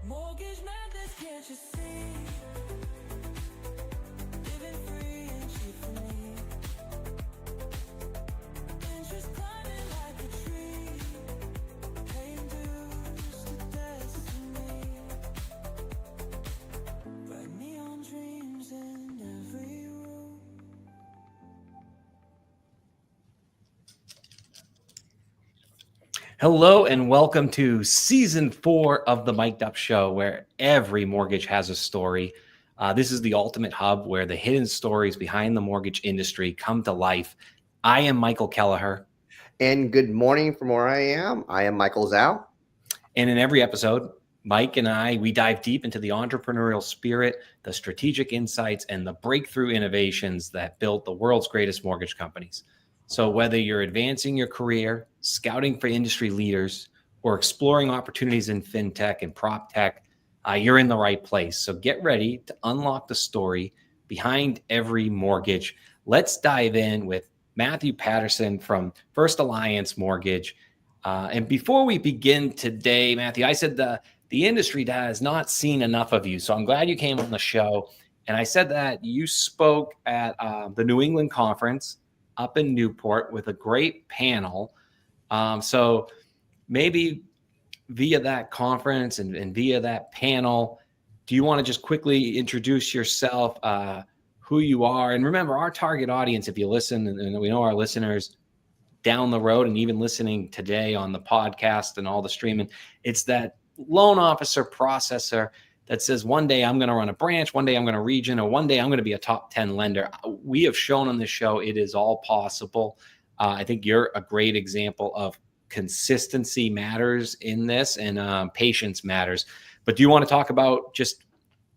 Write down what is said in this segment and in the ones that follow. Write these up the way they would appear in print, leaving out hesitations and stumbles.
Mortgage madness, can't you see? Living free and cheap for me. Interest climbing like a tree. Paying dues to destiny. Bright neon dreams in every room. Hello and welcome to season 4 of the Mic'd Up Show, where every mortgage has a story. This is the ultimate hub where the hidden stories behind the mortgage industry come to life. I am Michael Kelleher. And good morning from where I am. I am Michael Zhao. And in every episode, Mike and we dive deep into the entrepreneurial spirit, the strategic insights, and the breakthrough innovations that built the world's greatest mortgage companies. So whether you're advancing your career, scouting for industry leaders, or exploring opportunities in fintech and prop tech, you're in the right place. So get ready to unlock the story behind every mortgage. Let's dive in with Matthew Patterson from First Alliance Mortgage. And before we begin today, Matthew, I said the industry has not seen enough of you. So I'm glad you came on the show. And I said that you spoke at the New England Conference up in Newport with a great panel. So maybe via that conference and via that panel, do you want to just quickly introduce yourself, who you are? And remember, our target audience, if you listen, and we know our listeners down the road and even listening today on the podcast and all the streaming, it's that loan officer processor that says one day I'm going to run a branch, one day I'm going to region, or one day I'm going to be a top 10 lender. We have shown on this show it is all possible. I think you're a great example of consistency matters in this, and patience matters. But do you want to talk about just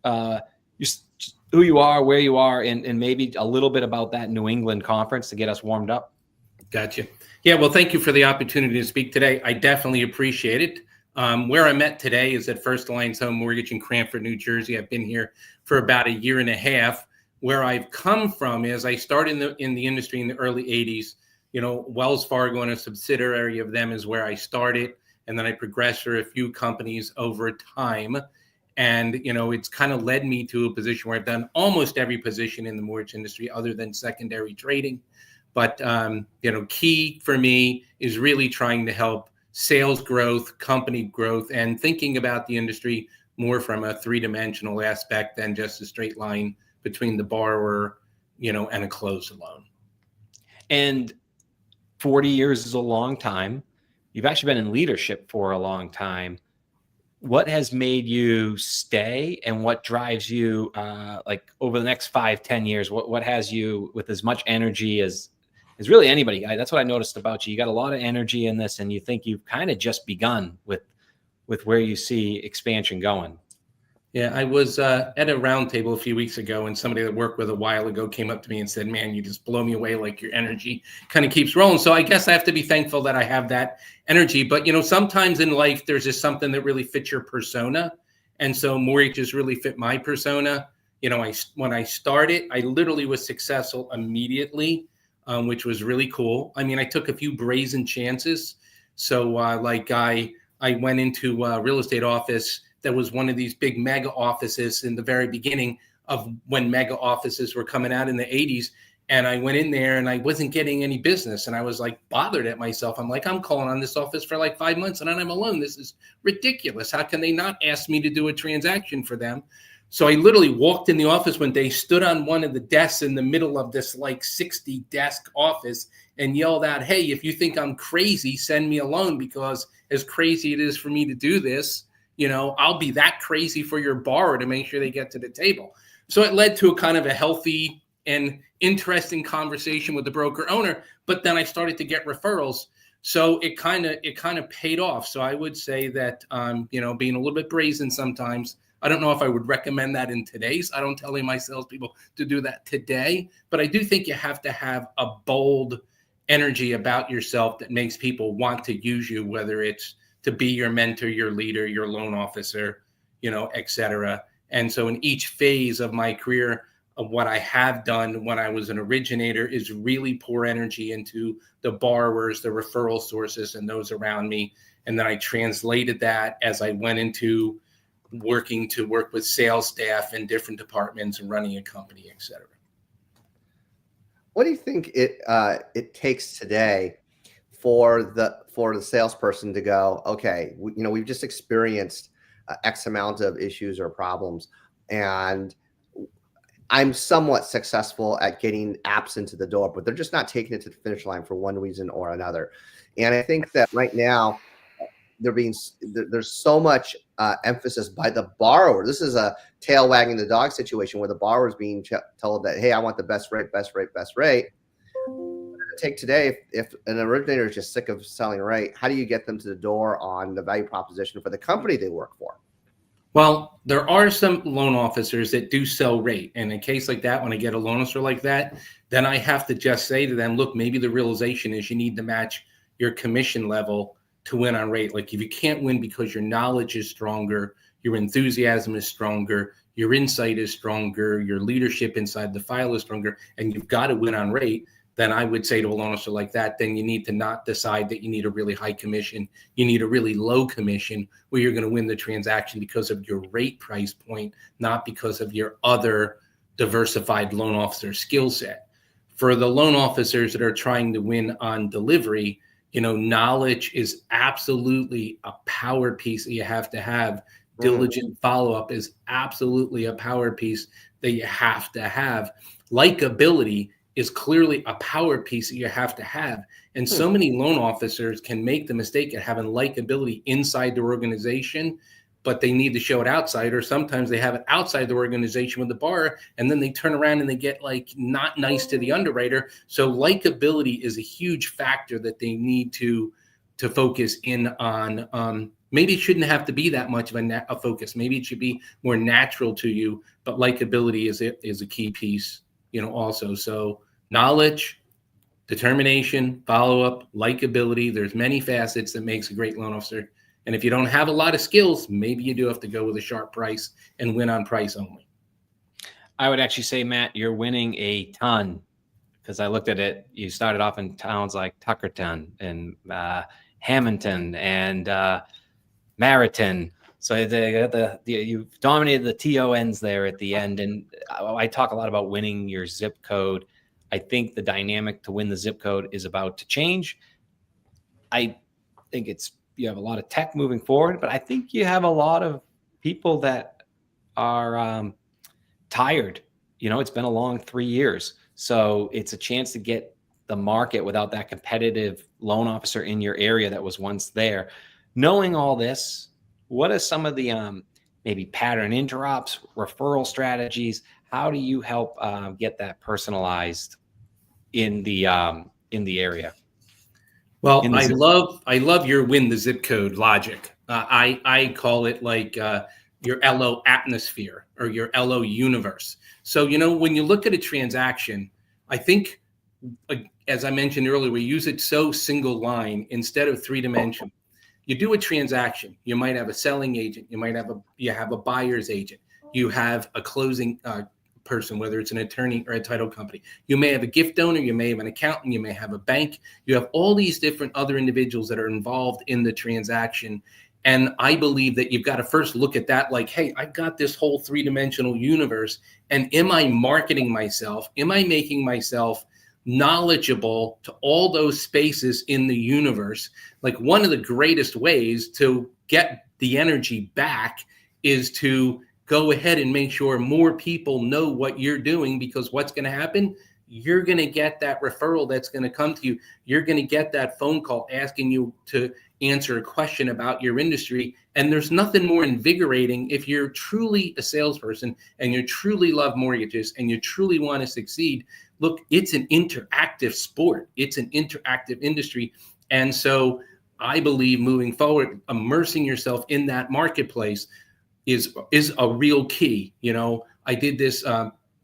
who you are, where you are, and maybe a little bit about that New England conference to get us warmed up? Gotcha. Yeah, well, thank you for the opportunity to speak today. I definitely appreciate it. Where I'm at today is at First Alliance Home Mortgage in Cranford, New Jersey. I've been here for about a year and a half. Where I've come from is I started in the industry in the early 80s. You know, Wells Fargo and a subsidiary of them is where I started. And then I progressed through a few companies over time. And, you know, it's kind of led me to a position where I've done almost every position in the mortgage industry other than secondary trading. But, you know, key for me is really trying to help sales growth, company growth, and thinking about the industry more from a three-dimensional aspect than just a straight line between the borrower, you know, and a closed loan. And 40 years is a long time. You've actually been in leadership for a long time. What has made you stay, and what drives you like over the next 5-10 years? What has you with as much energy as really anybody? That's what I noticed about you. You got a lot of energy in this, and you think you've kind of just begun with where you see expansion going. Yeah, I was at a roundtable a few weeks ago, and somebody that I worked with a while ago came up to me and said, "Man, you just blow me away. Like your energy kind of keeps rolling." So I guess I have to be thankful that I have that energy. But, you know, sometimes in life, there's just something that really fits your persona. And so mortgages really fit my persona. You know, when I started, I literally was successful immediately, which was really cool. I mean, I took a few brazen chances. So like I went into a real estate office that was one of these big mega offices in the very beginning of when mega offices were coming out in the 80s. And I went in there and I wasn't getting any business. And I was like bothered at myself. I'm like, I'm calling on this office for like 5 months and I'm alone. This is ridiculous. How can they not ask me to do a transaction for them? So I literally walked in the office one day, stood on one of the desks in the middle of this like 60 desk office and yelled out, "Hey, if you think I'm crazy, send me a loan, because as crazy it is for me to do this, you know, I'll be that crazy for your borrower to make sure they get to the table." So it led to a kind of a healthy and interesting conversation with the broker owner. But then I started to get referrals. So it kind of paid off. So I would say that, you know, being a little bit brazen sometimes. I don't know if I would recommend that in today's. I don't tell any of my salespeople to do that today. But I do think you have to have a bold energy about yourself that makes people want to use you, whether it's to be your mentor, your leader, your loan officer, you know, et cetera. And so in each phase of my career, of what I have done when I was an originator is really pour energy into the borrowers, the referral sources, and those around me. And then I translated that as I went into working to work with sales staff in different departments and running a company, et cetera. What do you think it takes today for the salesperson to go, okay, we've just experienced X amount of issues or problems, and I'm somewhat successful at getting apps into the door, but they're just not taking it to the finish line for one reason or another. And I think that right now there's so much emphasis by the borrower. This is a tail wagging the dog situation where the borrower is being told that, hey, I want the best rate. Take today, if an originator is just sick of selling rate, how do you get them to the door on the value proposition for the company they work for? Well, there are some loan officers that do sell rate. And in a case like that, when I get a loan officer like that, then I have to just say to them, look, maybe the realization is you need to match your commission level to win on rate. Like if you can't win because your knowledge is stronger, your enthusiasm is stronger, your insight is stronger, your leadership inside the file is stronger, and you've got to win on rate, then I would say to a loan officer like that, then you need to not decide that you need a really high commission. You need a really low commission where you're going to win the transaction because of your rate price point, not because of your other diversified loan officer skill set. For the loan officers that are trying to win on delivery, knowledge is absolutely a power piece that you have to have. Diligent follow-up is absolutely a power piece that you have to have. Likability is clearly a power piece that you have to have. And so many loan officers can make the mistake of having likability inside their organization, but they need to show it outside, or sometimes they have it outside the organization with the borrower, and then they turn around and they get not nice to the underwriter. So likability is a huge factor that they need to focus in on. Maybe it shouldn't have to be that much of a focus. Maybe it should be more natural to you, but likability is a key piece, also. So knowledge, determination, follow-up, likability, there's many facets that makes a great loan officer. And if you don't have a lot of skills, maybe you do have to go with a sharp price and win on price only. I would actually say, Matt, you're winning a ton, because I looked at it. You started off in towns like Tuckerton and Hamilton and Meriton. So you've dominated the TONs there at the end. And I talk a lot about winning your zip code. I think the dynamic to win the zip code is about to change. I think you have a lot of tech moving forward, but I think you have a lot of people that are tired. It's been a long 3 years. So it's a chance to get the market without that competitive loan officer in your area that was once there. Knowing all this, what are some of the maybe pattern interrupts, referral strategies? How do you help get that personalized in the area? Well, I love your win the zip code logic. I call it like your LO atmosphere or your LO universe. So, when you look at a transaction, I think, as I mentioned earlier, we use it so single line instead of three-dimensional. You do a transaction, you might have a selling agent, you have a buyer's agent, you have a closing person, whether it's an attorney or a title company. You may have a gift donor, you may have an accountant, you may have a bank. You have all these different other individuals that are involved in the transaction. And I believe that you've got to first look at that like, hey, I've got this whole three-dimensional universe, and am I marketing myself? Am I making myself knowledgeable to all those spaces in the universe? Like, one of the greatest ways to get the energy back is to go ahead and make sure more people know what you're doing, because what's going to happen? You're going to get that referral that's going to come to you. You're going to get that phone call asking you to answer a question about your industry. And there's nothing more invigorating if you're truly a salesperson and you truly love mortgages and you truly want to succeed. Look, it's an interactive sport. It's an interactive industry. And so I believe moving forward, immersing yourself in that marketplace is a real key. I did this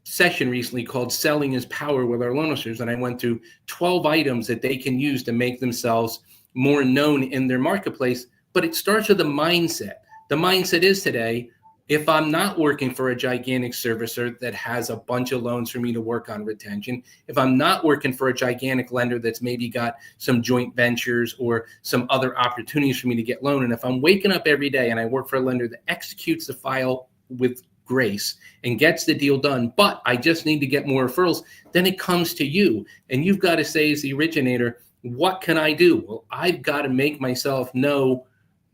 session recently called Selling is Power with our loan officers, and I went through 12 items that they can use to make themselves more known in their marketplace. But it starts with a mindset. The mindset is today, If I'm not working for a gigantic servicer that has a bunch of loans for me to work on retention, if I'm not working for a gigantic lender that's maybe got some joint ventures or some other opportunities for me to get loan, and if I'm waking up every day and I work for a lender that executes the file with grace and gets the deal done, but I just need to get more referrals, then it comes to you. And you've got to say, as the originator, what can I do? Well, I've got to make myself known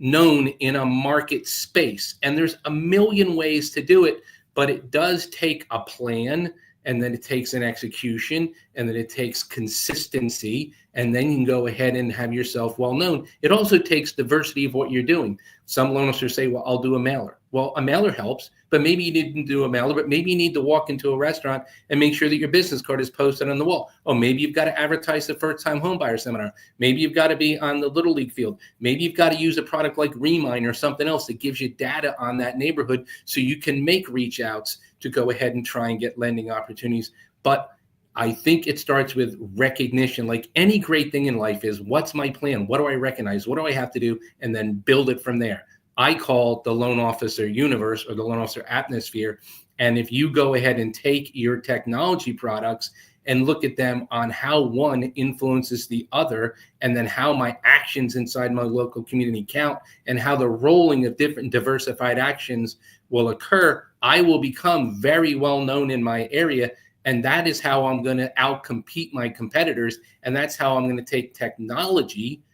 in a market space. And there's a million ways to do it, but it does take a plan, and then it takes an execution, and then it takes consistency, and then you can go ahead and have yourself well known. It also takes diversity of what you're doing. Some loan officers say, well, I'll do a mailer. Well, a mailer helps, but maybe you didn't do a mailer, but maybe you need to walk into a restaurant and make sure that your business card is posted on the wall. Oh, maybe you've got to advertise the first-time homebuyer seminar. Maybe you've got to be on the Little League field. Maybe you've got to use a product like Remine or something else that gives you data on that neighborhood so you can make reach outs to go ahead and try and get lending opportunities. But I think it starts with recognition. Like any great thing in life is, what's my plan? What do I recognize? What do I have to do? And then build it from there. I call the loan officer universe, or the loan officer atmosphere. And if you go ahead and take your technology products and look at them on how one influences the other, and then how my actions inside my local community count, and how the rolling of different diversified actions will occur, I will become very well known in my area. And that is how I'm going to outcompete my competitors. And that's how I'm going to take technology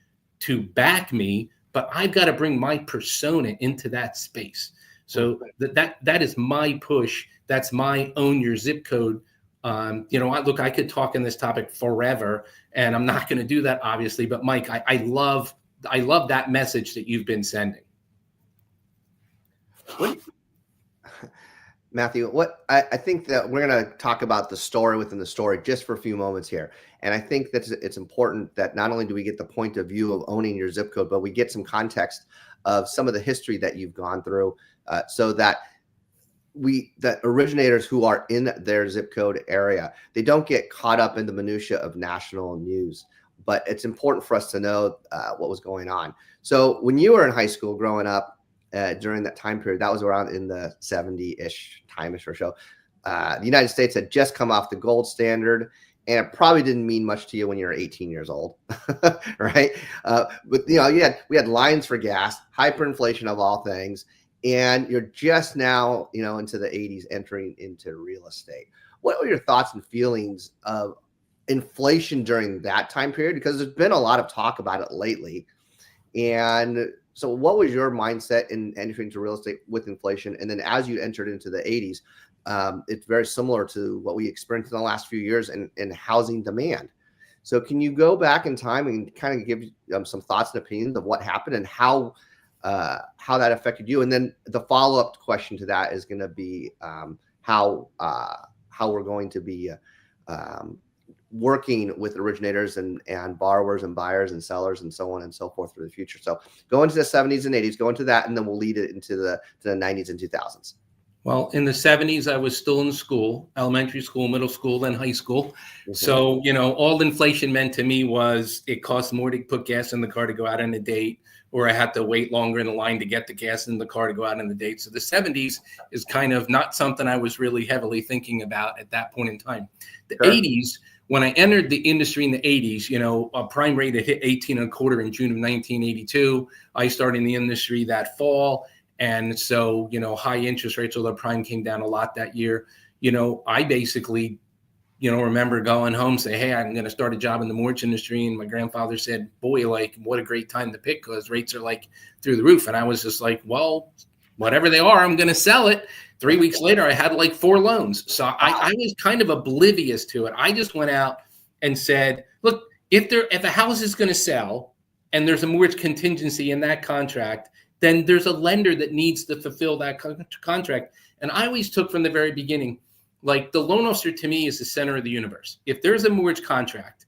to back me. But I've got to bring my persona into that space. So that is my push. That's my own your zip code. I could talk on this topic forever, and I'm not going to do that, obviously. But Mike, I love that message that you've been sending. Matthew, I think that we're going to talk about the story within the story just for a few moments here. And I think that it's important that not only do we get the point of view of owning your zip code, but we get some context of some of the history that you've gone through, so that that originators who are in their zip code area, they don't get caught up in the minutia of national news. But it's important for us to know what was going on. So when you were in high school growing up, during that time period, that was around in the 70-ish time-ish or so, the United States had just come off the gold standard, and it probably didn't mean much to you when you were 18 years old, right? But we had lines for gas, hyperinflation of all things, and you're just now, into the 80s, entering into real estate. What were your thoughts and feelings of inflation during that time period? Because there's been a lot of talk about it lately, and so what was your mindset in entering into real estate with inflation? And then as you entered into the 80s, it's very similar to what we experienced in the last few years in housing demand. So can you go back in time and kind of give some thoughts and opinions of what happened and how that affected you? And then the follow-up question to that is going to be how we're going to be working with originators and borrowers and buyers and sellers and so on and so forth for the future. So go into the 70s and 80s, go into that, and then we'll lead it into the 90s and 2000s. Well, in the 70s, I was still in school, elementary school, middle school, then high school. Mm-hmm. So, all inflation meant to me was it cost more to put gas in the car to go out on a date, or I had to wait longer in the line to get the gas in the car to go out on the date. So the 70s is kind of not something I was really heavily thinking about at that point in time. The 80s, when I entered the industry in the 80s, a prime rate had hit 18.25 in June of 1982. I started in the industry that fall. And so, high interest rates, although prime came down a lot that year, I basically, remember going home, say, hey, I'm going to start a job in the mortgage industry. And my grandfather said, boy, what a great time to pick, because rates are through the roof. And I was just like, well, whatever they are, I'm going to sell it. 3 weeks later, I had 4 loans. So I was kind of oblivious to it. I just went out and said, look, if a house is going to sell and there's a mortgage contingency in that contract, then there's a lender that needs to fulfill that contract. And I always took from the very beginning, the loan officer to me is the center of the universe. If there's a mortgage contract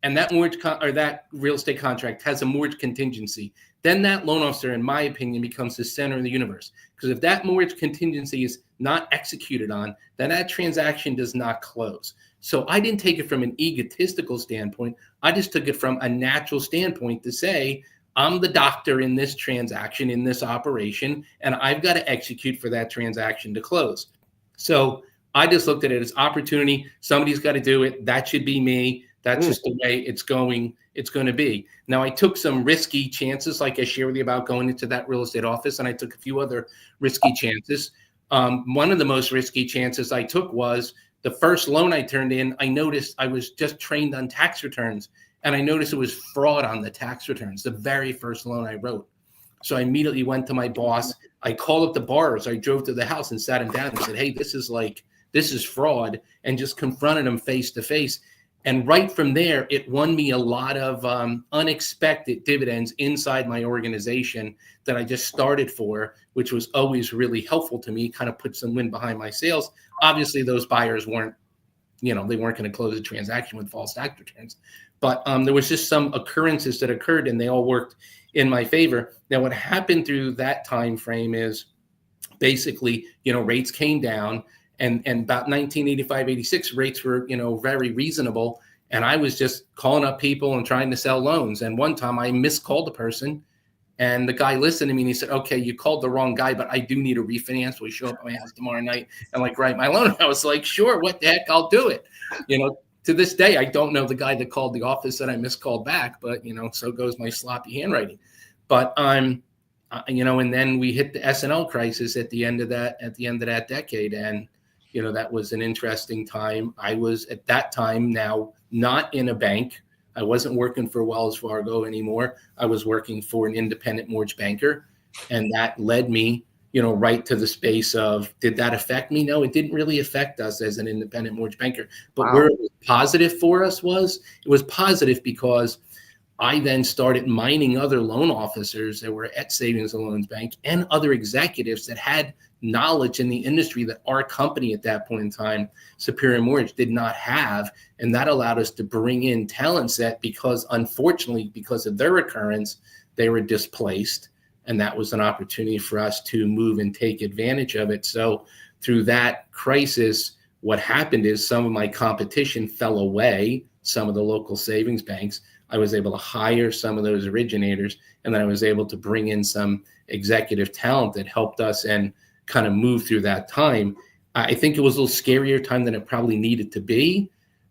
and that that real estate contract has a mortgage contingency, then that loan officer, in my opinion, becomes the center of the universe. Because if that mortgage contingency is not executed on, then that transaction does not close. So I didn't take it from an egotistical standpoint. I just took it from a natural standpoint to say, I'm the doctor in this transaction, in this operation, and I've got to execute for that transaction to close. So I just looked at it as opportunity. Somebody's got to do it. That should be me. That's just the way it's going to be. Now, I took some risky chances, like I shared with you about going into that real estate office, and I took a few other risky chances. One of the most risky chances I took was the first loan I turned in. I noticed I was just trained on tax returns, and I noticed it was fraud on the tax returns, the very first loan I wrote. So I immediately went to my boss. I called up the borrowers. I drove to the house and sat him down and said, hey, this is fraud, and just confronted him face to face. And right from there, it won me a lot of unexpected dividends inside my organization that I just started for, which was always really helpful to me, kind of put some wind behind my sails. Obviously, those buyers weren't going to close a transaction with false tax returns. But there was just some occurrences that occurred, and they all worked in my favor. Now, what happened through that time frame is basically, rates came down. And about 1985, 86, rates were, very reasonable. And I was just calling up people and trying to sell loans. And one time I miscalled a person, and the guy listened to me and he said, okay, you called the wrong guy, but I do need a refinance. Will you show up at my house tomorrow night and write my loan? And I was like, sure, what the heck, I'll do it. To this day, I don't know the guy that called the office that I miscalled back, but, so goes my sloppy handwriting. But and then we hit the S&L crisis at the end of that decade. And, that was an interesting time. I was at that time now not in a bank. I wasn't working for Wells Fargo anymore. I was working for an independent mortgage banker. And that led me, right to the space of, did that affect me? No, it didn't really affect us as an independent mortgage banker. But Wow. Where it was positive for us it was positive because I then started mining other loan officers that were at Savings and Loans Bank and other executives that had knowledge in the industry that our company at that point in time, Superior Mortgage, did not have. And that allowed us to bring in talent set because, unfortunately, because of their occurrence, they were displaced. And that was an opportunity for us to move and take advantage of it. So through that crisis, what happened is some of my competition fell away, some of the local savings banks. I was able to hire some of those originators, and then I was able to bring in some executive talent that helped us and kind of move through that time. I think it was a little scarier time than it probably needed to be.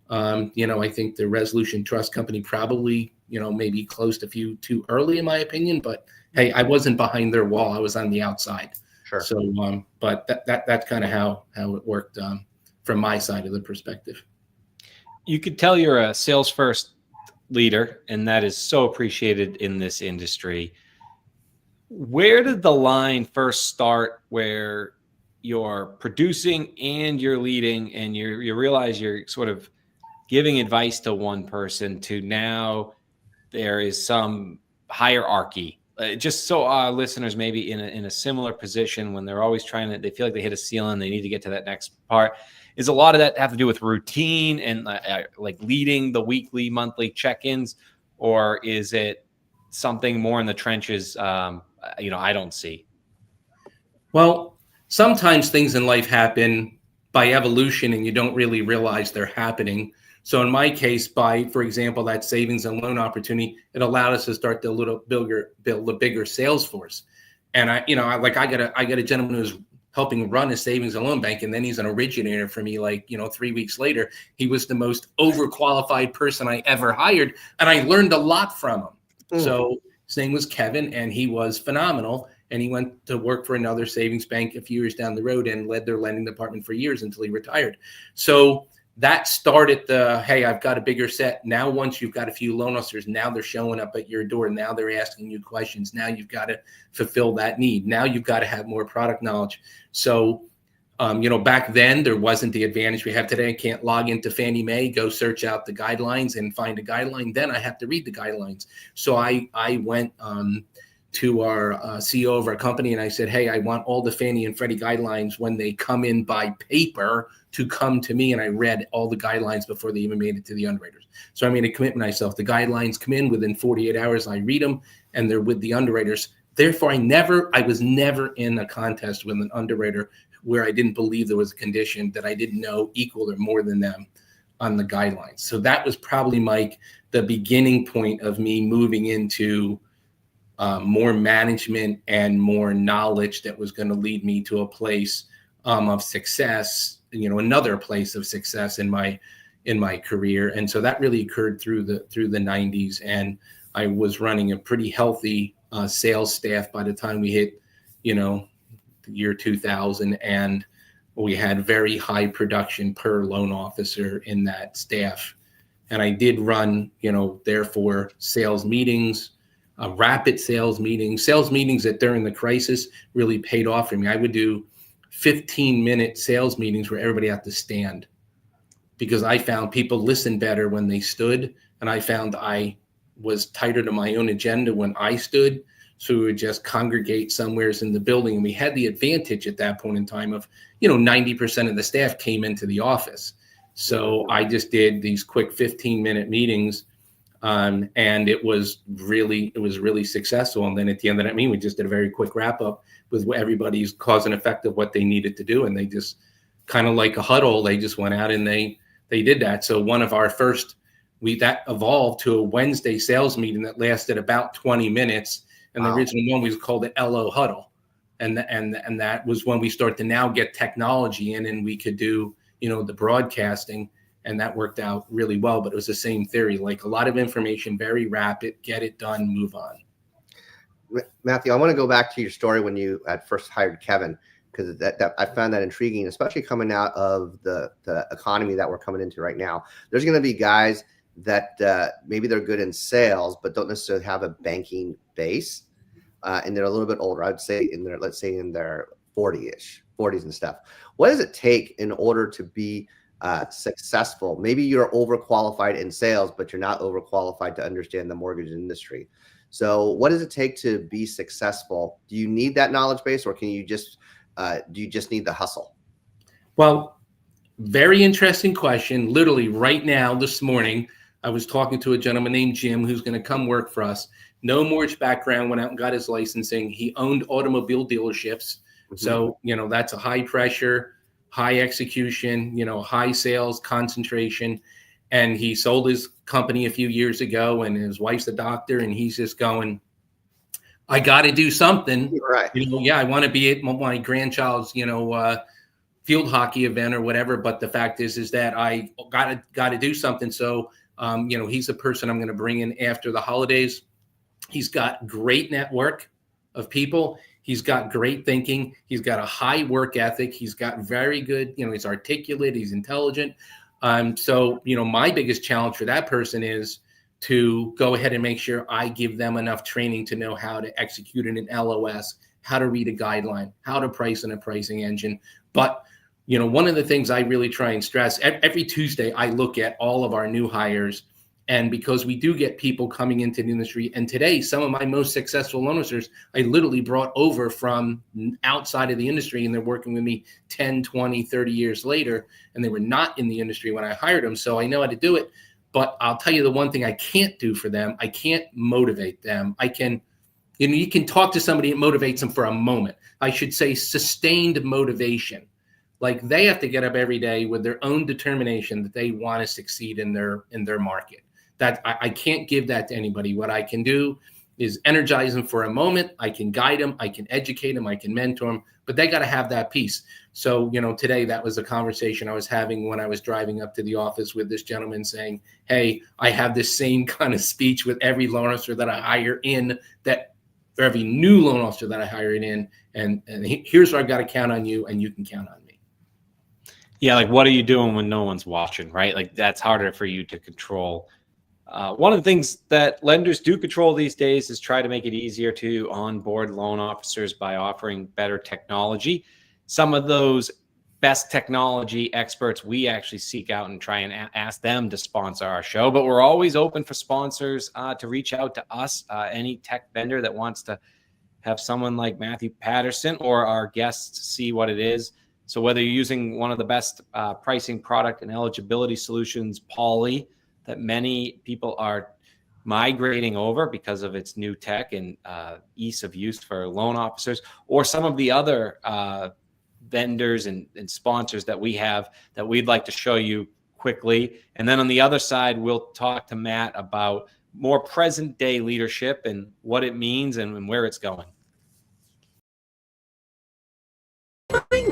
I think the Resolution Trust Company probably, maybe closed a few too early, in my opinion. But hey, I wasn't behind their wall; I was on the outside. Sure. So, but that's kind of how it worked from my side of the perspective. You could tell you're a sales first leader, and that is so appreciated in this industry. Where did the line first start where you're producing and you're leading, and you realize you're sort of giving advice to one person to now there is some hierarchy? Just so our listeners maybe in a similar position when they're always they feel like they hit a ceiling, they need to get to that next part. Is a lot of that have to do with routine and leading the weekly, monthly check-ins, or is it something more in the trenches? I don't see. Well, sometimes things in life happen by evolution and you don't really realize they're happening. So in my case, for example, that savings and loan opportunity, it allowed us to start to build a bigger sales force. And I got a gentleman who's helping run a savings and loan bank, and then he's an originator for me. 3 weeks later, he was the most overqualified person I ever hired, and I learned a lot from him. So his name was Kevin, and he was phenomenal. And he went to work for another savings bank a few years down the road and led their lending department for years until he retired. So that started hey, I've got a bigger set. Now, once you've got a few loan officers, now they're showing up at your door. Now they're asking you questions. Now you've got to fulfill that need. Now you've got to have more product knowledge. So, back then there wasn't the advantage we have today. I can't log into Fannie Mae, go search out the guidelines and find a guideline. Then I have to read the guidelines. So I went to our CEO of our company and I said, hey, I want all the Fannie and Freddie guidelines when they come in by paper to come to me. And I read all the guidelines before they even made it to the underwriters. So I made a commitment myself. The guidelines come in within 48 hours. I read them and they're with the underwriters. Therefore, I was never in a contest with an underwriter where I didn't believe there was a condition that I didn't know equal or more than them on the guidelines. So that was probably, Mike, the beginning point of me moving into more management and more knowledge that was going to lead me to a place of success, another place of success in my career. And so that really occurred through the 90s. And I was running a pretty healthy sales staff by the time we hit, the year 2000. And we had very high production per loan officer in that staff. And I did run, therefore sales meetings, rapid sales meetings that during the crisis really paid off for me. I would do 15-minute sales meetings where everybody had to stand, because I found people listened better when they stood. And I found I was tighter to my own agenda when I stood. So we would just congregate somewheres in the building. And we had the advantage at that point in time of, 90% of the staff came into the office. So I just did these quick 15-minute meetings. And it was really successful. And then at the end of that meeting, we just did a very quick wrap up with everybody's cause and effect of what they needed to do. And they just kind of like a huddle, they just went out and they did that. So one of our first, that evolved to a Wednesday sales meeting that lasted about 20 minutes. And The original one was called the LO huddle. And that was when we start to now get technology in, and we could do, the broadcasting. And that worked out really well, but it was the same theory, like a lot of information, very rapid, get it done, move on. Matthew, I want to go back to your story when you had first hired Kevin, because that I found that intriguing, especially coming out of the economy that we're coming into right now. There's going to be guys that maybe they're good in sales, but don't necessarily have a banking base. And they're a little bit older, I'd say in their 40s and stuff. What does it take in order to be successful? Maybe you're overqualified in sales, but you're not overqualified to understand the mortgage industry. So what does it take to be successful? Do you need that knowledge base, or can you just do you just need the hustle? Well, very interesting question. Literally right now, this morning, I was talking to a gentleman named Jim who's going to come work for us. No mortgage background, went out and got his licensing. He owned automobile dealerships. Mm-hmm. So, that's a high pressure, high execution, high sales concentration. And he sold his company a few years ago, and his wife's a doctor, and he's just going, I got to do something. Right. I want to be at my grandchild's, field hockey event or whatever. But the fact is that I got to do something. So, he's a person I'm going to bring in after the holidays. He's got great network of people. He's got great thinking. He's got a high work ethic. He's got very good, he's articulate, he's intelligent. So, my biggest challenge for that person is to go ahead and make sure I give them enough training to know how to execute in an LOS, how to read a guideline, how to price in a pricing engine. But, one of the things I really try and stress, every Tuesday, I look at all of our new hires. And because we do get people coming into the industry, and today, some of my most successful loan officers, I literally brought over from outside of the industry, and they're working with me 10, 20, 30 years later, and they were not in the industry when I hired them. So I know how to do it. But I'll tell you the one thing I can't do for them, I can't motivate them. I can, you can talk to somebody, it motivates them for a moment. I should say sustained motivation. Like they have to get up every day with their own determination that they want to succeed in their market. That I can't give that to anybody. What I can do is energize them for a moment. I can guide them. I can educate them. I can mentor them, but they got to have that piece. So, today that was a conversation I was having when I was driving up to the office with this gentleman saying, hey, I have this same kind of speech with every loan officer that I hire in, that for every new loan officer that I hire in. And here's where I've got to count on you, and you can count on me. Yeah. Like, what are you doing when no one's watching, right? Like that's harder for you to control. One of the things that lenders do control these days is try to make it easier to onboard loan officers by offering better technology. Some of those best technology experts, we actually seek out and try and ask them to sponsor our show, but we're always open for sponsors to reach out to us, any tech vendor that wants to have someone like Matthew Patterson or our guests see what it is. So whether you're using one of the best pricing, product, and eligibility solutions, Pauly, that many people are migrating over because of its new tech and ease of use for loan officers, or some of the other vendors and sponsors that we have that we'd like to show you quickly. And then on the other side, we'll talk to Matt about more present day leadership and what it means and where it's going.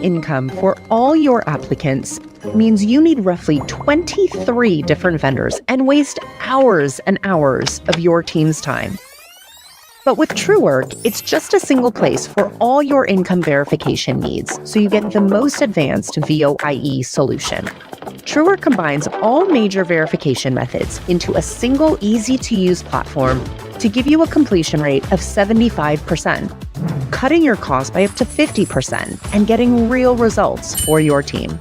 Income for all your applicants means you need roughly 23 different vendors and waste hours and hours of your team's time. But with TrueWork, it's just a single place for all your income verification needs, so you get the most advanced VOIE solution. TrueWork combines all major verification methods into a single, easy-to-use platform to give you a completion rate of 75%, cutting your costs by up to 50% and getting real results for your team.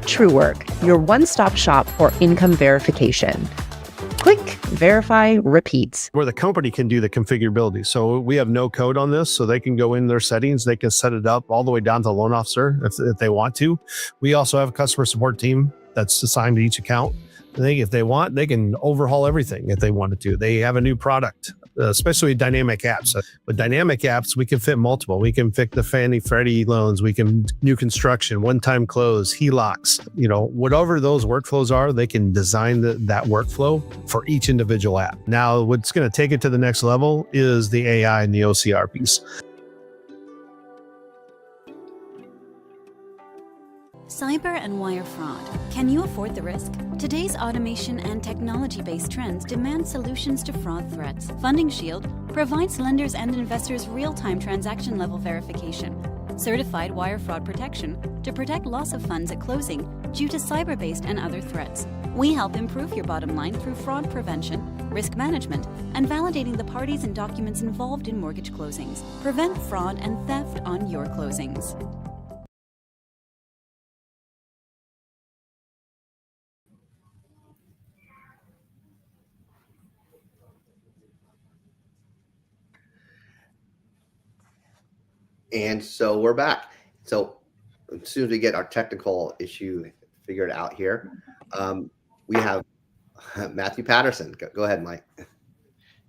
TrueWork, your one-stop shop for income verification. Click, verify, repeat. Where the company can do the configurability. So we have no code on this, so they can go in their settings, they can set it up all the way down to the loan officer if they want to. We also have a customer support team that's assigned to each account. If they want, they can overhaul everything if they wanted to. They have a new product, especially dynamic apps. With dynamic apps, we can fit multiple. We can fit the Fannie Freddie loans. We can new construction, one-time close, HELOCs. Whatever those workflows are, they can design that workflow for each individual app. Now, what's going to take it to the next level is the AI and the OCR piece. Cyber and wire fraud. Can you afford the risk? Today's automation and technology-based trends demand solutions to fraud threats. Funding Shield provides lenders and investors real-time transaction-level verification, certified wire fraud protection to protect loss of funds at closing due to cyber-based and other threats. We help improve your bottom line through fraud prevention, risk management, and validating the parties and documents involved in mortgage closings. Prevent fraud and theft on your closings. And so we're back. So as soon as we get our technical issue figured out here, we have Matthew Patterson. Go ahead, Mike.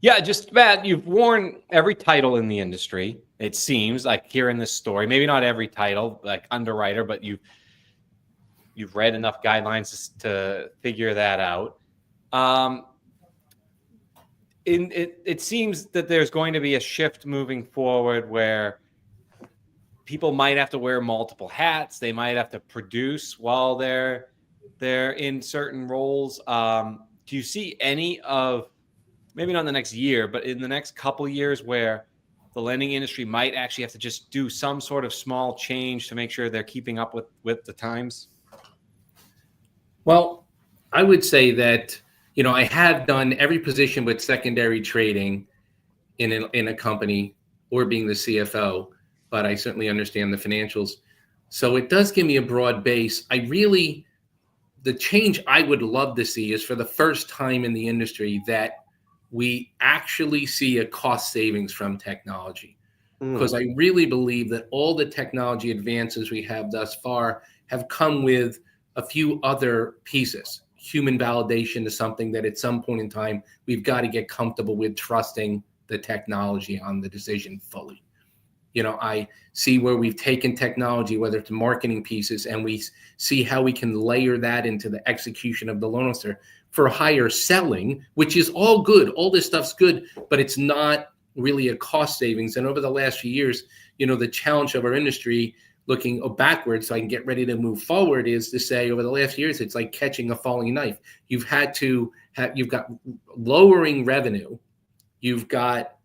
Yeah, just Matt, you've worn every title in the industry. It seems like here in this story, maybe not every title, like underwriter, but you've read enough guidelines to figure that out. It seems that there's going to be a shift moving forward where people might have to wear multiple hats. They might have to produce while they're in certain roles. Do you see any of, maybe not in the next year, but in the next couple of years where the lending industry might actually have to just do some sort of small change to make sure they're keeping up with the times? Well, I would say that, I have done every position with secondary trading in a company or being the CFO, but I certainly understand the financials. So it does give me a broad base. The change I would love to see is for the first time in the industry that we actually see a cost savings from technology. Because I really believe that all the technology advances we have thus far have come with a few other pieces. Human validation is something that at some point in time, we've got to get comfortable with trusting the technology on the decision fully. I see where we've taken technology, whether it's marketing pieces, and we see how we can layer that into the execution of the loan officer for higher selling, which is all good. All this stuff's good, but it's not really a cost savings. And over the last few years, the challenge of our industry looking backwards so I can get ready to move forward is to say over the last years, it's like catching a falling knife. You've got lowering revenue, you've got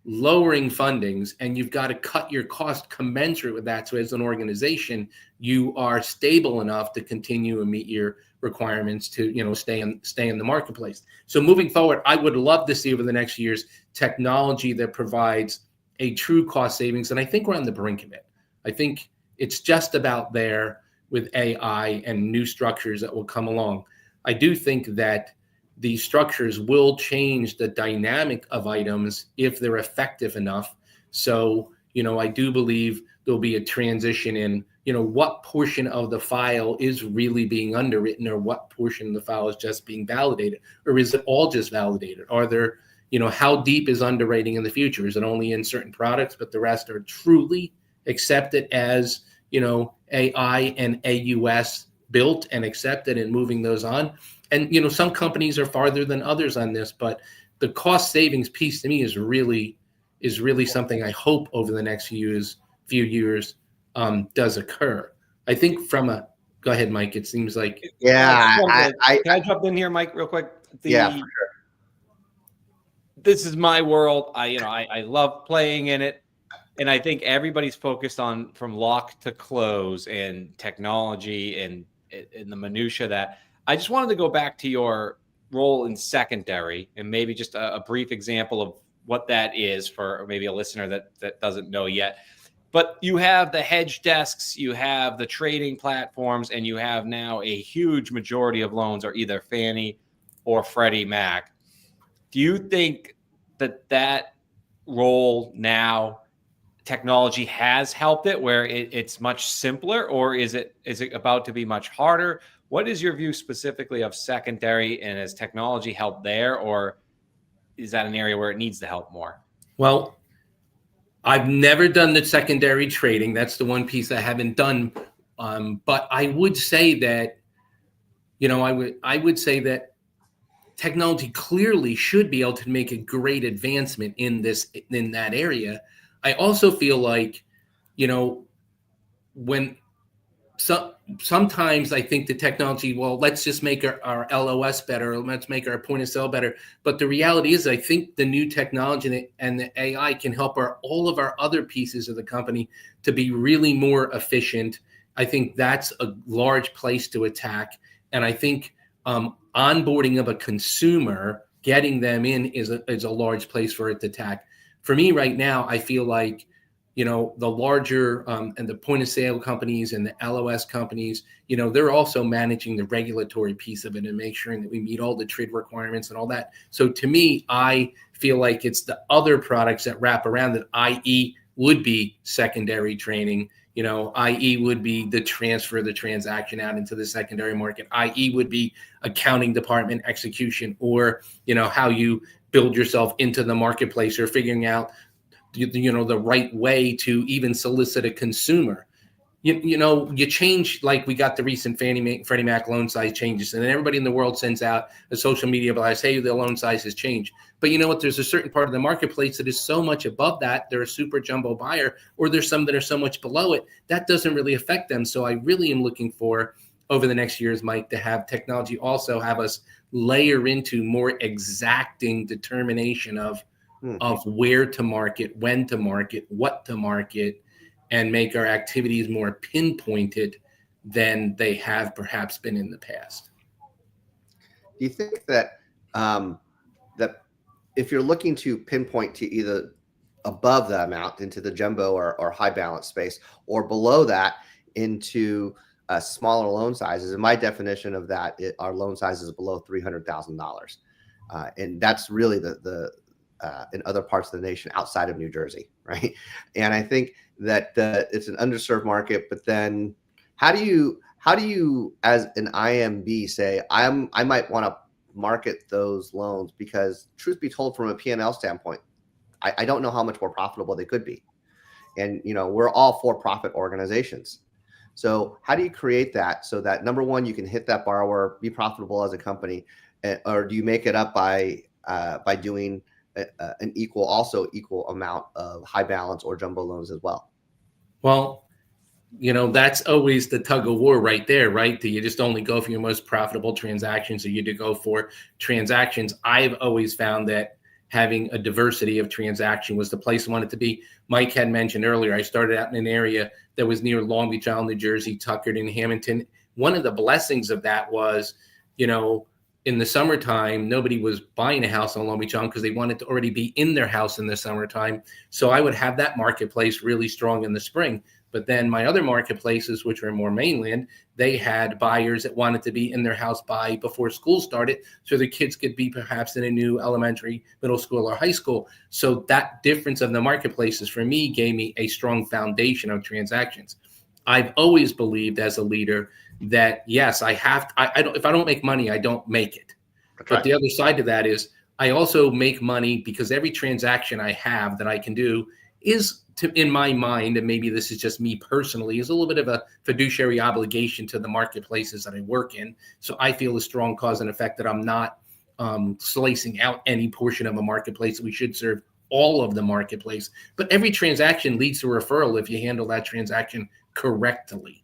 lowering fundings, and you've got to cut your cost commensurate with that. So as an organization, you are stable enough to continue and meet your requirements to, stay in the marketplace. So moving forward, I would love to see over the next years technology that provides a true cost savings. And I think we're on the brink of it. I think it's just about there with AI and new structures that will come along. I do think that these structures will change the dynamic of items if they're effective enough. So, I do believe there'll be a transition in, what portion of the file is really being underwritten or what portion of the file is just being validated, or is it all just validated? Are there, how deep is underwriting in the future? Is it only in certain products, but the rest are truly accepted as, AI and AUS built and accepted and moving those on? And, some companies are farther than others on this, but the cost savings piece to me is really something I hope over the next few years does occur. I think go ahead, Mike. It seems like Yeah, can I jump in here, Mike, real quick? Yeah, for sure. This is my world. I love playing in it. And I think everybody's focused on from lock to close and technology and the minutia that I just wanted to go back to your role in secondary and maybe just a brief example of what that is for maybe a listener that doesn't know yet. But you have the hedge desks, you have the trading platforms, and you have now a huge majority of loans are either Fannie or Freddie Mac. Do you think that role now technology has helped it where it's much simpler, or is it about to be much harder? What is your view specifically of secondary, and has technology helped there, or is that an area where it needs to help more? Well, I've never done the secondary trading. That's the one piece I haven't done. But I would say that, I would say that technology clearly should be able to make a great advancement in that area. I also feel like, when sometimes I think the technology, well, let's just make our LOS better, let's make our point of sale better. But the reality is, I think the new technology and the AI can help all of our other pieces of the company to be really more efficient. I think that's a large place to attack. And I think onboarding of a consumer, getting them in is a large place for it to attack. For me right now, I feel like, the larger and the point of sale companies and the LOS companies, they're also managing the regulatory piece of it and make sure that we meet all the trade requirements and all that. So to me, I feel like it's the other products that wrap around it, i.e. would be secondary trading, i.e. would be the transfer of the transaction out into the secondary market, i.e. would be accounting department execution, or, how you build yourself into the marketplace, or figuring out the right way to even solicit a consumer. You change, like we got the recent Freddie Mac loan size changes, and then everybody in the world sends out a social media blast, hey, the loan size has changed. But you know what? There's a certain part of the marketplace that is so much above that. They're a super jumbo buyer, or there's some that are so much below it. That doesn't really affect them. So I really am looking for, over the next years, Mike, to have technology also have us layer into more exacting determination of where to market, when to market, what to market, and make our activities more pinpointed than they have perhaps been in the past. Do you think that that if you're looking to pinpoint to either above the amount into the jumbo or high balance space, or below that into smaller loan sizes, and my definition of that, our loan size is below $300,000, and that's really the in other parts of the nation outside of New Jersey, right? And I think that it's an underserved market. But then, how do you as an IMB say I might want to market those loans? Because truth be told, from a P&L standpoint, I don't know how much more profitable they could be. And we're all for-profit organizations. So how do you create that so that, number one, you can hit that borrower, be profitable as a company, or do you make it up by doing an equal amount of high balance or jumbo loans as well? Well, that's always the tug of war right there, right? Do you just only go for your most profitable transactions, or you do go for transactions? I've always found that having a diversity of transaction was the place I wanted to be. Mike had mentioned earlier, I started out in an area that was near Long Beach Island, New Jersey, Tuckerton, Hamilton. One of the blessings of that was, in the summertime, nobody was buying a house on Long Beach Island because they wanted to already be in their house in the summertime. So I would have that marketplace really strong in the spring. But then my other marketplaces, which were more mainland, they had buyers that wanted to be in their house before school started, so the kids could be perhaps in a new elementary, middle school, or high school. So that difference of the marketplaces for me gave me a strong foundation of transactions. I've always believed as a leader that, yes, I don't, if I don't make money, I don't make it. That's but right. The other side of that is I also make money because every transaction I have that I can do is, in my mind, and maybe this is just me personally, is a little bit of a fiduciary obligation to the marketplaces that I work in. So I feel a strong cause and effect that I'm not slicing out any portion of a marketplace. We should serve all of the marketplace, but every transaction leads to a referral if you handle that transaction correctly.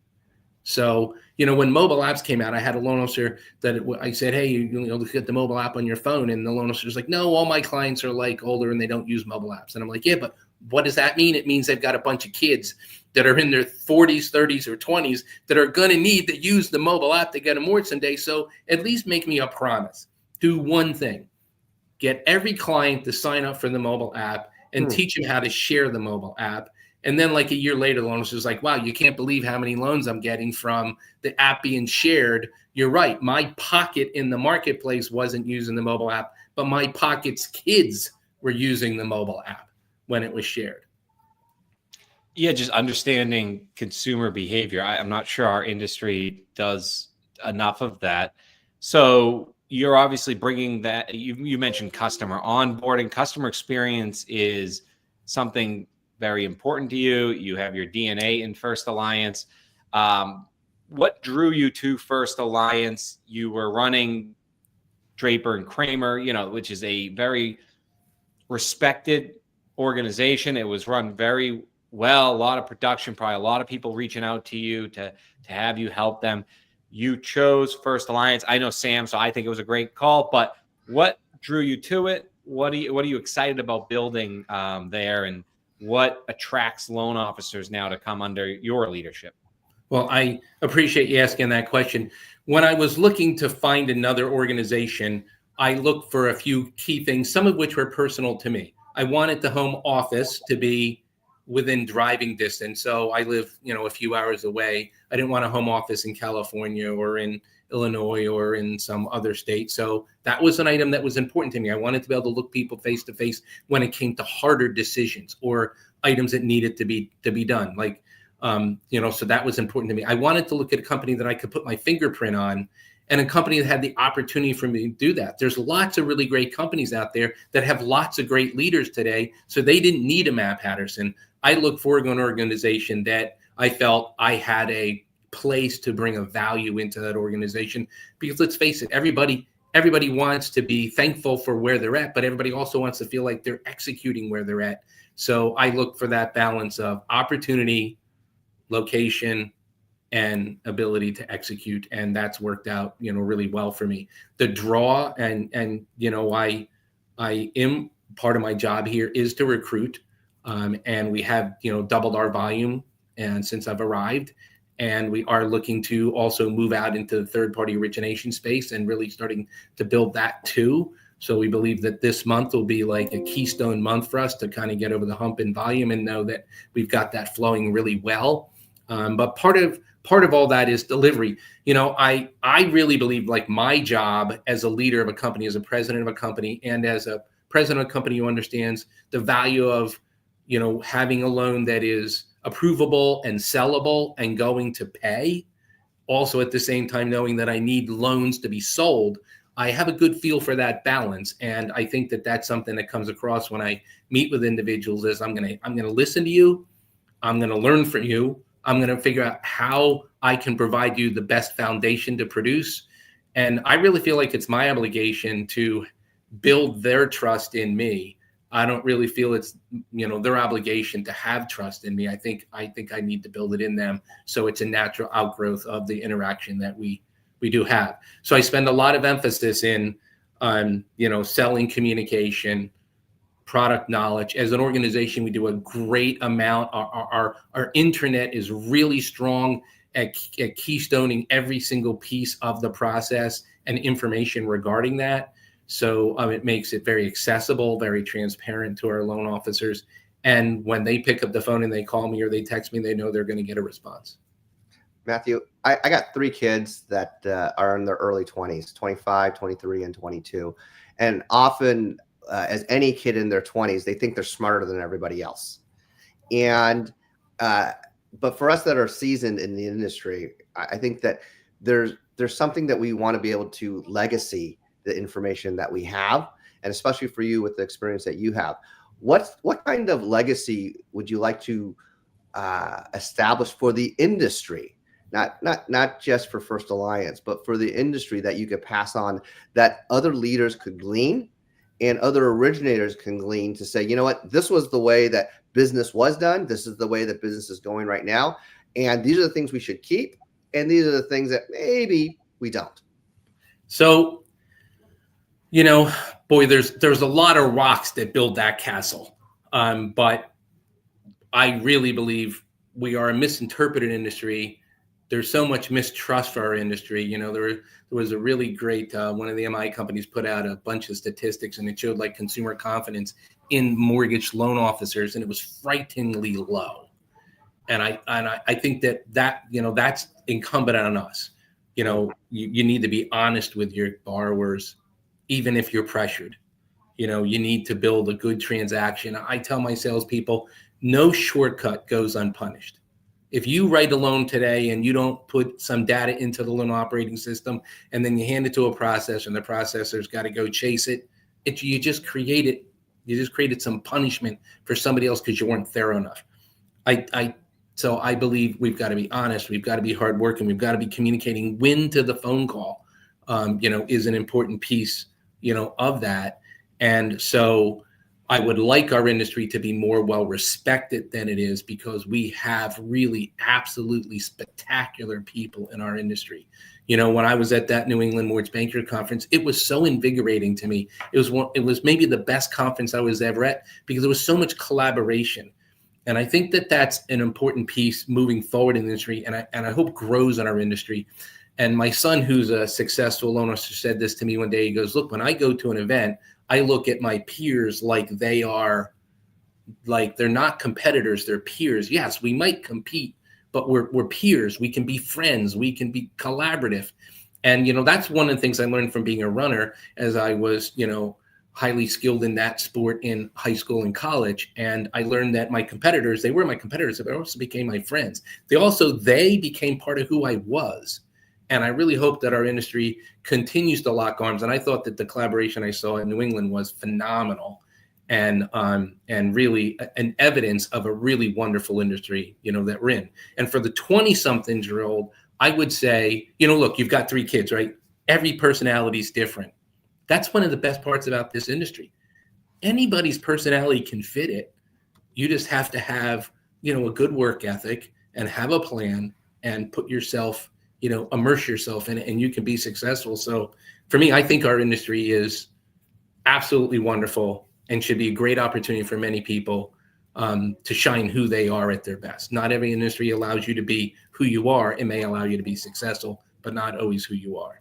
So, when mobile apps came out, I had a loan officer that I said, hey, look at the mobile app on your phone. And the loan officer was like, no, all my clients are like older and they don't use mobile apps. And I'm like, yeah, but what does that mean? It means they've got a bunch of kids that are in their 40s, 30s, or 20s that are going to need to use the mobile app to get a mortgage someday. So at least make me a promise. Do one thing. Get every client to sign up for the mobile app and teach them how to share the mobile app. And then like a year later, the loan officer was like, wow, you can't believe how many loans I'm getting from the app being shared. You're right. My pocket in the marketplace wasn't using the mobile app, but my pocket's kids were using the mobile app when it was shared. Yeah, just understanding consumer behavior. I'm not sure our industry does enough of that. So you're obviously bringing that. You mentioned customer onboarding. Customer experience is something very important to you. You have your DNA in First Alliance. What drew you to First Alliance? You were running Draper and Kramer, which is a very respected organization. It was run very well, a lot of production, probably a lot of people reaching out to you to have you help them. You chose First Alliance. I know Sam, so I think it was a great call, but what drew you to it? What are you excited about building there, and what attracts loan officers now to come under your leadership? Well, I appreciate you asking that question. When I was looking to find another organization, I looked for a few key things, some of which were personal to me. I wanted the home office to be within driving distance. So I live, a few hours away. I didn't want a home office in California or in Illinois or in some other state. So that was an item that was important to me. I wanted to be able to look people face to face when it came to harder decisions or items that needed to be done. Like, so that was important to me. I wanted to look at a company that I could put my fingerprint on, and a company that had the opportunity for me to do that. There's lots of really great companies out there that have lots of great leaders today. So they didn't need a Matt Patterson. I looked for an organization that I felt I had a place to bring a value into that organization, because let's face it, everybody wants to be thankful for where they're at, but everybody also wants to feel like they're executing where they're at. So I look for that balance of opportunity, location, and ability to execute, and that's worked out really well for me. The draw and I am part of my job here is to recruit, and we have doubled our volume and since I've arrived. And we are looking to also move out into the third-party origination space and really starting to build that too. So we believe that this month will be like a keystone month for us to kind of get over the hump in volume and know that we've got that flowing really well. But part of all that is delivery. I really believe like my job as a leader of a company, as a president of a company, and as a president of a company who understands the value of having a loan that is approvable and sellable and going to pay. Also at the same time, knowing that I need loans to be sold, I have a good feel for that balance. And I think that that's something that comes across when I meet with individuals is I'm going to listen to you. I'm going to learn from you. I'm going to figure out how I can provide you the best foundation to produce. And I really feel like it's my obligation to build their trust in me. I don't really feel it's, their obligation to have trust in me. I think I need to build it in them. So it's a natural outgrowth of the interaction that we do have. So I spend a lot of emphasis in, selling communication, product knowledge. As an organization, we do a great amount. Our internet is really strong at keystoning every single piece of the process and information regarding that. So it makes it very accessible, very transparent to our loan officers. And when they pick up the phone and they call me or they text me, they know they're going to get a response. Matthew, I got 3 kids that are in their early 20s, 25, 23, and 22. And often, as any kid in their 20s, they think they're smarter than everybody else. And but for us that are seasoned in the industry, I think that there's something that we want to be able to legacy the information that we have, and especially for you with the experience that you have. What kind of legacy would you like to establish for the industry not just for First Alliance, but for the industry, that you could pass on, that other leaders could glean and other originators can glean to say, you know what, this was the way that business was done. This is the way that business is going right now. And these are the things we should keep. And these are the things that maybe we don't. So, boy, there's a lot of rocks that build that castle. But I really believe we are a misinterpreted industry. There's so much mistrust for our industry. There was a really great, one of the MI companies put out a bunch of statistics, and it showed like consumer confidence in mortgage loan officers, and it was frighteningly low. And I think that that's incumbent on us. You need to be honest with your borrowers, even if you're pressured. You need to build a good transaction. I tell my salespeople, no shortcut goes unpunished. If you write a loan today and you don't put some data into the loan operating system, and then you hand it to a processor and the processor's got to go chase it, you just created some punishment for somebody else because you weren't thorough enough. So I believe we've got to be honest. We've got to be hardworking. We've got to be communicating. When to the phone call, is an important piece, of that. And so I would like our industry to be more well respected than it is, because we have really absolutely spectacular people in our industry. When I was at that New England Mortgage Banker Conference, it was so invigorating to me. It was maybe the best conference I was ever at, because there was so much collaboration. And I think that that's an important piece moving forward in the industry, and I hope grows in our industry. And my son, who's a successful loan officer, said this to me one day. He goes, look, when I go to an event, I look at my peers like they're not competitors, they're peers. Yes, we might compete, but we're peers. We can be friends. We can be collaborative. And, that's one of the things I learned from being a runner, as I was, highly skilled in that sport in high school and college. And I learned that my competitors, they were my competitors, but also became my friends. They became part of who I was. And I really hope that our industry continues to lock arms. And I thought that the collaboration I saw in New England was phenomenal, and really an evidence of a really wonderful industry, that we're in. And for the 20-somethings-year-old, I would say, look, you've got 3 kids, right? Every personality is different. That's one of the best parts about this industry. Anybody's personality can fit it. You just have to have, a good work ethic and have a plan and put yourself, immerse yourself in it, and you can be successful. So for me, I think our industry is absolutely wonderful and should be a great opportunity for many people to shine who they are at their best. Not every industry allows you to be who you are. It may allow you to be successful, but not always who you are.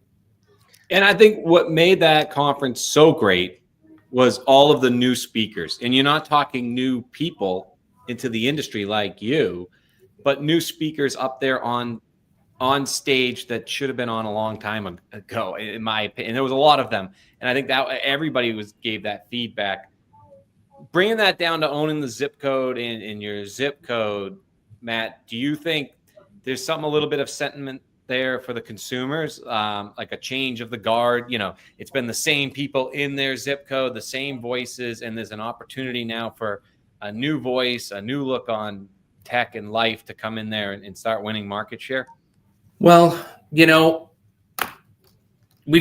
And I think what made that conference so great was all of the new speakers. And you're not talking new people into the industry like you, but new speakers up there on stage that should have been on a long time ago, in my opinion. And there was a lot of them. And I think that everybody gave that feedback. Bringing that down to owning the zip code in your zip code, Matt, do you think there's a little bit of sentiment there for the consumers, like a change of the guard? It's been the same people in their zip code, the same voices, and there's an opportunity now for a new voice, a new look on tech and life to come in there and start winning market share? Well, we've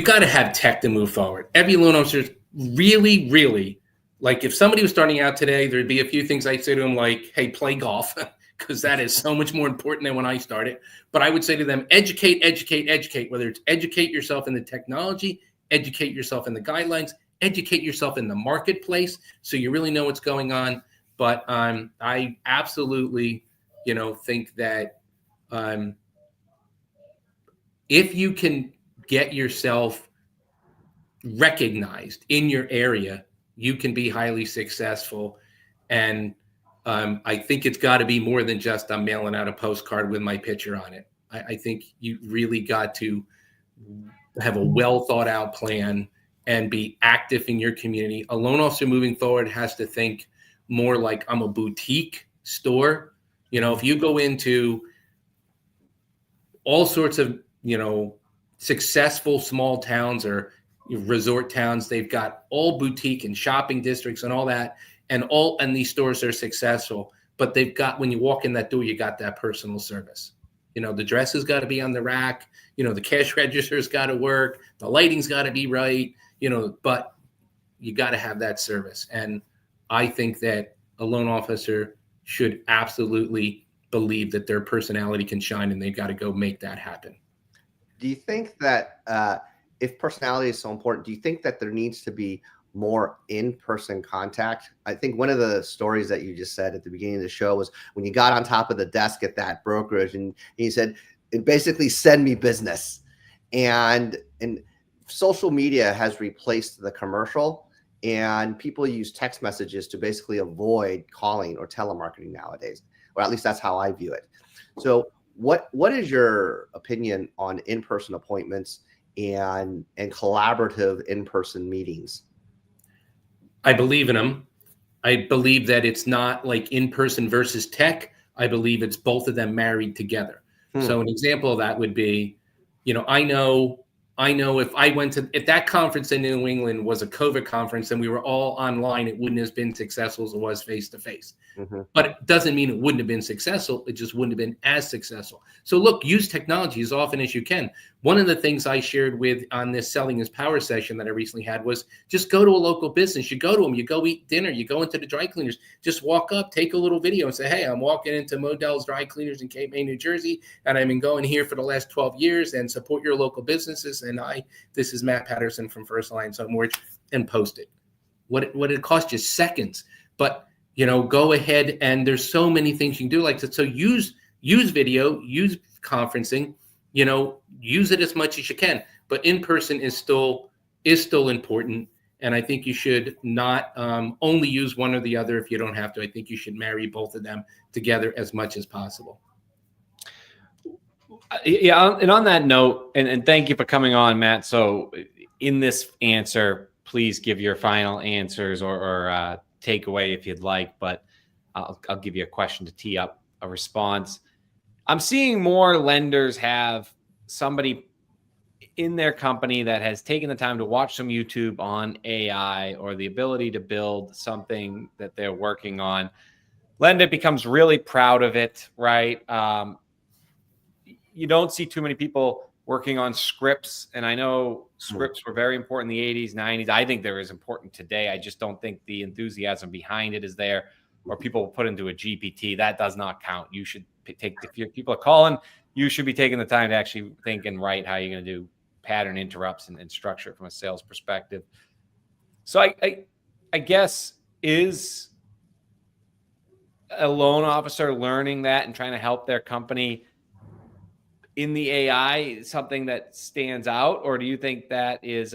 got to have tech to move forward. Every loan officer really, really, like if somebody was starting out today, there'd be a few things I'd say to them like, hey, play golf, because that is so much more important than when I started. But I would say to them, educate, whether it's educate yourself in the technology, educate yourself in the guidelines, educate yourself in the marketplace so you really know what's going on. But I absolutely, think that if you can get yourself recognized in your area, you can be highly successful. And I think it's got to be more than just I'm mailing out a postcard with my picture on it. I think you really got to have a well thought out plan and be active in your community. A loan officer moving forward has to think more like I'm a boutique store. If you go into all sorts of, successful small towns or resort towns, they've got all boutique and shopping districts and all that. And these stores are successful, but they've got, when you walk in that door, you got that personal service. The dress has got to be on the rack. The cash register's got to work. The lighting's got to be right. But you got to have that service. And I think that a loan officer should absolutely believe that their personality can shine, and they've got to go make that happen. Do you think that if personality is so important, do you think that there needs to be more in-person contact? I think one of the stories that you just said at the beginning of the show was when you got on top of the desk at that brokerage and he said, basically send me business. And social media has replaced the commercial, and people use text messages to basically avoid calling or telemarketing nowadays, or at least that's how I view it. So what is your opinion on in-person appointments and collaborative in-person meetings? I believe in them. I believe that it's not like in-person versus tech. I believe it's both of them married together. So an example of that would be, I know if that conference in New England was a COVID conference and we were all online, it wouldn't have been successful as it was face-to-face. But it doesn't mean it wouldn't have been successful. It just wouldn't have been as successful. So look, use technology as often as you can. One of the things I shared with on this Selling is Power session that I recently had was just go to a local business. You go to them, you go eat dinner, you go into the dry cleaners, just walk up, take a little video and say, hey, I'm walking into Modell's Dry Cleaners in Cape May, New Jersey, and I've been going here for the last 12 years and support your local businesses. And this is Matt Patterson from First Alliance Home Mortgage, and post it. What it costs you seconds, but go ahead, and there's so many things you can do like that. So use video, use conferencing, use it as much as you can, but in person is still important. And I think you should not only use one or the other if you don't have to. I think you should marry both of them together as much as possible. Yeah, and on that note, and thank you for coming on, Matt. So in this answer, please give your final answers or takeaway if you'd like, but I'll give you a question to tee up a response. I'm seeing more lenders have somebody in their company that has taken the time to watch some YouTube on AI or the ability to build something that they're working on. Lender becomes really proud of it, right? You don't see too many people working on scripts. And I know scripts were very important in the 80s, 90s. I think they're as important today. I just don't think the enthusiasm behind it is there, or people put into a GPT. That does not count. You should take, if people are calling, you should be taking the time to actually think and write how you're going to do pattern interrupts and structure it from a sales perspective. So I guess, is a loan officer learning that and trying to help their company in the AI something that stands out, or do you think that is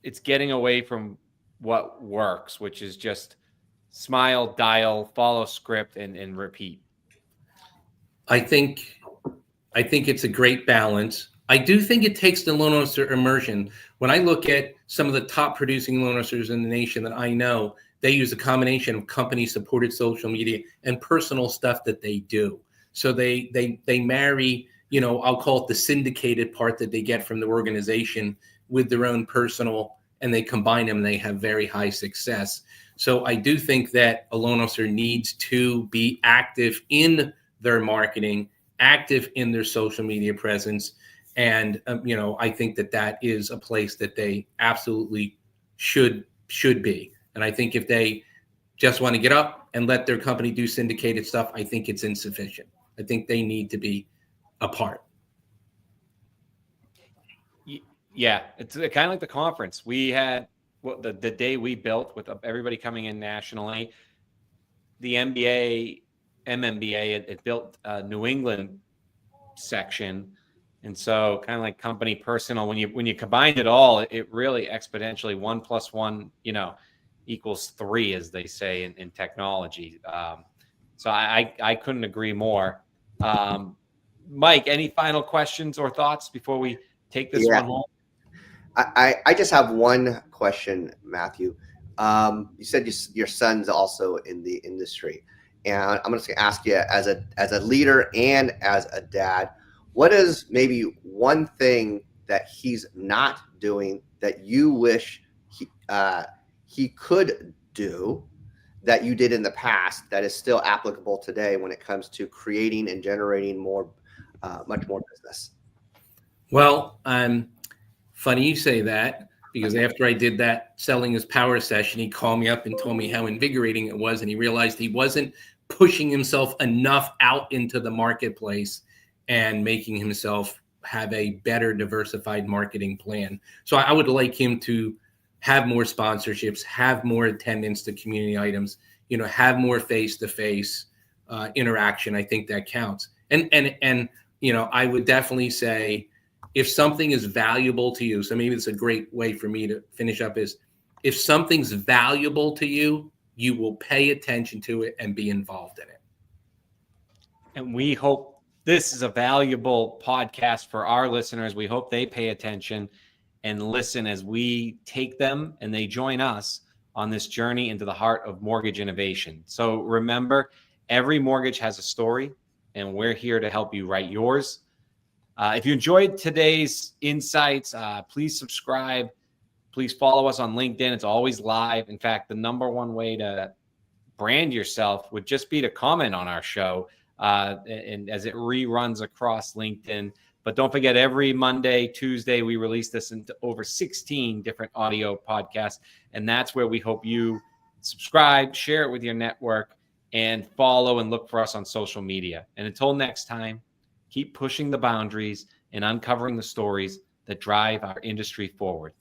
it's getting away from what works, which is just smile, dial, follow script, and repeat? I think it's a great balance. I do think it takes the loan officer immersion. When I look at some of the top producing loan officers in the nation that I know, they use a combination of company supported social media and personal stuff that they do. So they marry, I'll call it the syndicated part that they get from the organization with their own personal, and they combine them and they have very high success. So I do think that a loan officer needs to be active in their marketing, active in their social media presence. And, I think that is a place that they absolutely should be. And I think if they just want to get up and let their company do syndicated stuff, I think it's insufficient. I think they need to be a part. Yeah, it's kind of like the conference. We had the day we built with everybody coming in nationally, the MBA, it built a New England section. And so kind of like company personal, when you combine it all, it really exponentially 1 + 1, equals 3, as they say in technology. So I couldn't agree more. Mike, any final questions or thoughts before we take this one home? I just have one question, Matthew. You said your son's also in the industry, and I'm just going to ask you as a leader and as a dad, what is maybe one thing that he's not doing that you wish he could do that you did in the past that is still applicable today when it comes to creating and generating more, much more business? Well, funny you say that, because after I did that Selling is Power session, he called me up and told me how invigorating it was. And he realized he wasn't pushing himself enough out into the marketplace and making himself have a better diversified marketing plan. So I would like him to have more sponsorships, have more attendance to community items, have more face-to-face interaction. I think that counts. And I would definitely say, if something is valuable to you, so maybe it's a great way for me to finish up, is if something's valuable to you, you will pay attention to it and be involved in it. And we hope this is a valuable podcast for our listeners. We hope they pay attention and listen as we take them and they join us on this journey into the heart of mortgage innovation. So remember, every mortgage has a story, and we're here to help you write yours. If you enjoyed today's insights, please subscribe. Please follow us on LinkedIn. It's always live. In fact, the number one way to brand yourself would just be to comment on our show, and as it reruns across LinkedIn. But don't forget, every Monday, Tuesday, we release this into over 16 different audio podcasts. And that's where we hope you subscribe, share it with your network, and follow and look for us on social media. And until next time, keep pushing the boundaries and uncovering the stories that drive our industry forward.